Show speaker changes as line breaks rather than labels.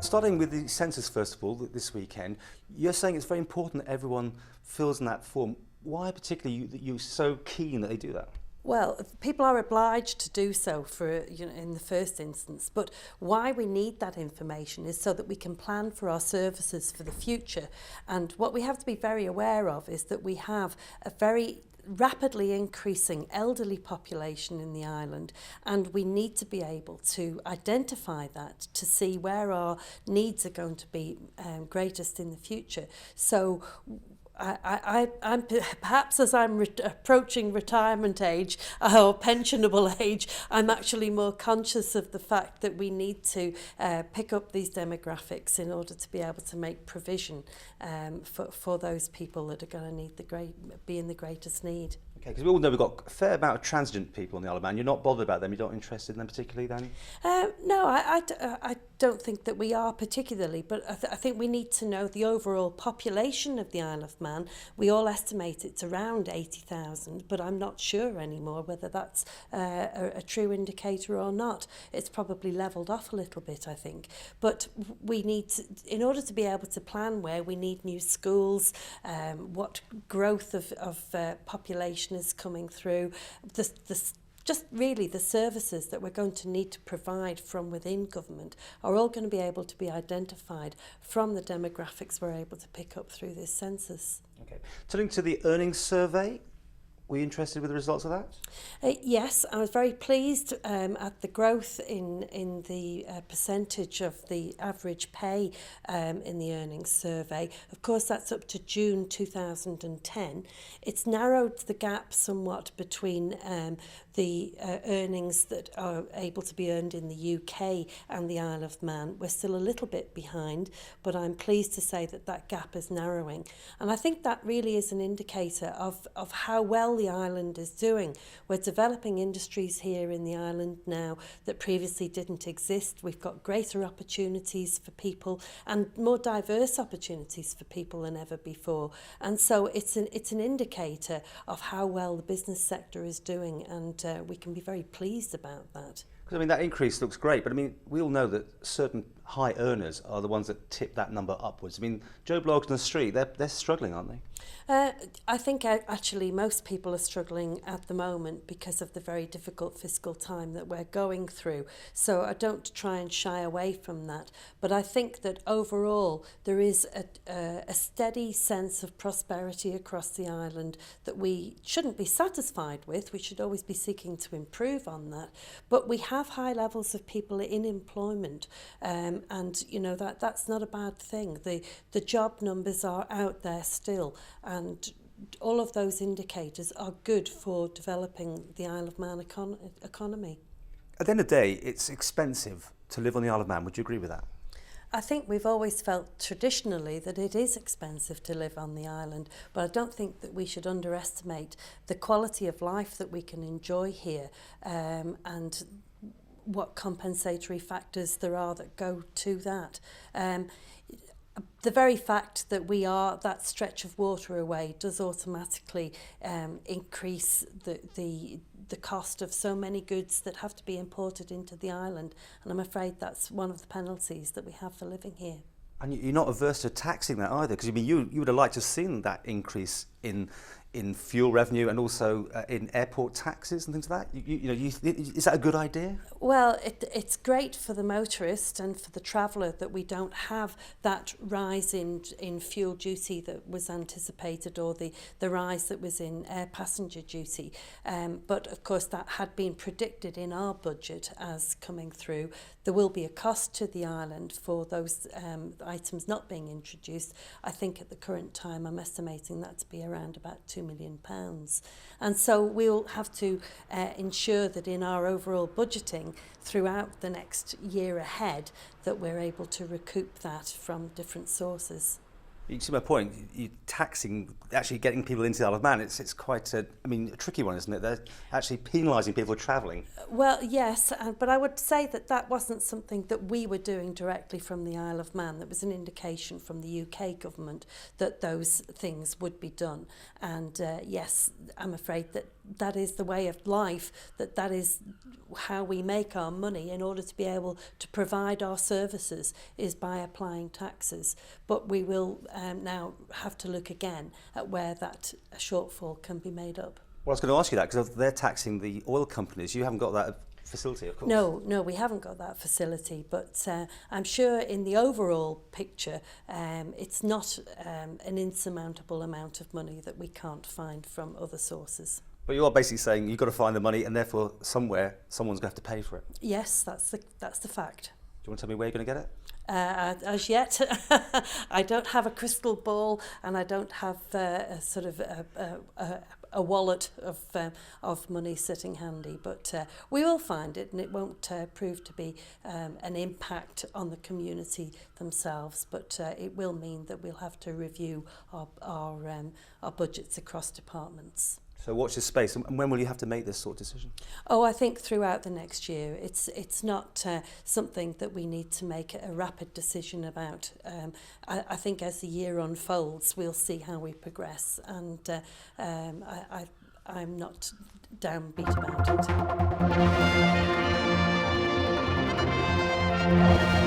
starting with the census first of all, this weekend, you're saying it's very important that everyone fills in that form. Why particularly you're so keen that they do that?
Well, people are obliged to do so for, in the first instance, but why we need that information is so that we can plan for our services for the future. And what we have to be very aware of is that we have a very rapidly increasing elderly population in the island, and we need to be able to identify that to see where our needs are going to be greatest in the future. So I'm perhaps as I'm approaching retirement age or pensionable age, I'm actually more conscious of the fact that we need to pick up these demographics in order to be able to make provision for those people that are going to need be in the greatest need.
Okay, because we all know we've got a fair amount of transigent people on the Isle of Man. You're not bothered about them, you're not interested in them particularly then?
No, I don't think that we are particularly, but I think we need to know the overall population of the Isle of Man. We all estimate it's around 80,000, but I'm not sure anymore whether that's a true indicator or not. It's probably levelled off a little bit, I think. But we need to, in order to be able to plan where we need new schools, what growth of population is coming through, just really the services that we're going to need to provide from within government are all going to be able to be identified from the demographics we're able to pick up through this census.
Okay. Turning to the earnings survey, were you interested with the results of that?
Yes, I was very pleased at the growth in the percentage of the average pay in the earnings survey. Of course, that's up to June 2010. It's narrowed the gap somewhat between the earnings that are able to be earned in the UK and the Isle of Man. We're still a little bit behind, but I'm pleased to say that that gap is narrowing. And I think that really is an indicator of how well the island is doing. We're developing industries here in the island now that previously didn't exist. We've got greater opportunities for people and more diverse opportunities for people than ever before. And so it's an indicator of how well the business sector is doing, and we can be very pleased about that.
Because I mean, that increase looks great, but I mean, we all know that certain high earners are the ones that tip that number upwards. I mean, Joe Blogs on the street, they're struggling, aren't they?
I think actually most people are struggling at the moment because of the very difficult fiscal time that we're going through. So I don't try and shy away from that. But I think that overall there is a steady sense of prosperity across the island that we shouldn't be satisfied with. We should always be seeking to improve on that. But we have high levels of people in employment, and you know that's not a bad thing. The job numbers are out there still, and all of those indicators are good for developing the Isle of Man economy.
At the end of the day, it's expensive to live on the Isle of Man. Would you agree with that?
I think we've always felt traditionally that it is expensive to live on the island, but I don't think that we should underestimate the quality of life that we can enjoy here, and what compensatory factors there are that go to that. The very fact that we are that stretch of water away does automatically increase the cost of so many goods that have to be imported into the island, and I'm afraid that's one of the penalties that we have for living here.
And you're not averse to taxing that either, because I mean, you would have liked to have seen that increase in fuel revenue and also in airport taxes and things like that. Is that a good idea?
Well, it's great for the motorist and for the traveller that we don't have that rise in fuel duty that was anticipated, or the rise that was in air passenger duty. But of course that had been predicted in our budget as coming through. There will be a cost to the island for those items not being introduced. I think at the current time I'm estimating that to be around about £2 million. And so we'll have to ensure that in our overall budgeting throughout the next year ahead that we're able to recoup that from different sources.
You see my point. You're taxing, actually getting people into the Isle of Man. It's quite a tricky one, isn't it? They're actually penalising people for travelling.
Well, yes, but I would say that wasn't something that we were doing directly from the Isle of Man. There was an indication from the UK government that those things would be done. And yes, I'm afraid that that is the way of life, that is how we make our money in order to be able to provide our services, is by applying taxes. But we will now have to look again at where that shortfall can be made up.
Well, I was going to ask you that, because they're taxing the oil companies. You haven't got that facility, of course.
No, we haven't got that facility, but I'm sure in the overall picture, it's not an insurmountable amount of money that we can't find from other sources.
But you are basically saying you've got to find the money, and therefore somewhere someone's going to have to pay for it.
Yes, that's the fact.
Do you want to tell me where you're going to get it?
As yet, I don't have a crystal ball, and I don't have a sort of a wallet of money sitting handy. But we will find it, and it won't prove to be an impact on the community themselves. But it will mean that we'll have to review our budgets across departments.
So watch this space. And when will you have to make this sort of decision?
Oh, I think throughout the next year. It's not something that we need to make a rapid decision about. I think as the year unfolds, we'll see how we progress, and I'm not downbeat about it.